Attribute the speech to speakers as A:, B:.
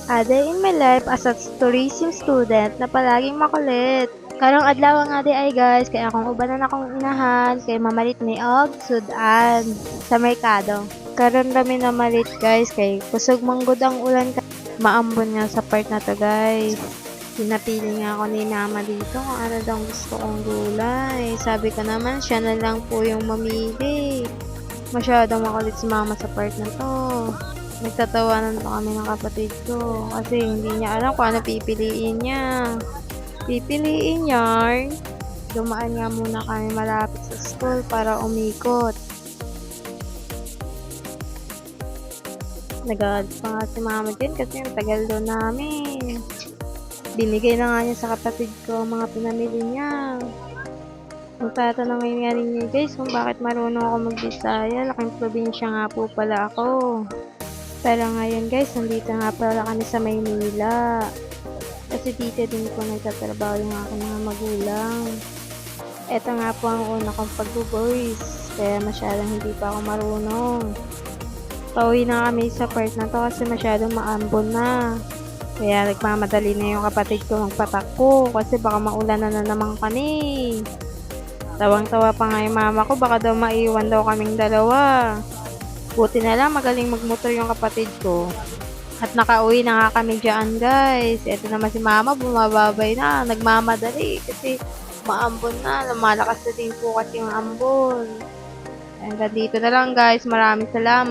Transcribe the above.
A: A day in my life as a tourism student na palaging makulit. Karong adlaw nga di ay guys, kaya akong ubanan akong inahan, kay mamalit ni Og Sudan sa merkado. Karon rami na malit guys, kay kusog manggod ang ulan maambon nga sa part na to guys. Pinapili nga ako ni mama dito kung ano daw gusto kong gulay. Sabi ko naman siya na lang po yung mamili. Masyadong makulit si mama sa part na to. Nagtatawanan pa kami ng kapatid ko kasi hindi niya alam kung ano pipiliin niya. Pipiliin niya, dumaan nga muna kami malapit sa school para umikot. Nagalit pa nga si mama din kasi ang tagal daw namin. Binigay na nga niya sa kapatid ko ang mga pinamili niya. Magtatanong nga rin niya guys kung bakit marunong ako mag-Bisaya. Laking probinsya nga po pala ako. Pero ngayon guys, nandito nga pala kami sa Maynila. Kasi dito din po nagtatrabaho yung aking mga magulang. Ito nga po ang una kong pag-voice. Kaya masyadong hindi pa ako marunong. Pauwi na kami sa part na to kasi masyadong maambon na. Kaya nagmamadali na yung kapatid ko magpatakbo kasi baka maulan na naman kami. Tawang-tawa pa nga yung mama ko, baka daw maiwan daw kaming dalawa. Buti na lang magaling magmotor yung kapatid ko. At nakauwi na nga kami dyan guys. Ito naman si mama, bumababay na, nagmamadali kasi maambon na, lumalakas na din po kasi yung ambon. Hanggang dito na lang guys, maraming salamat.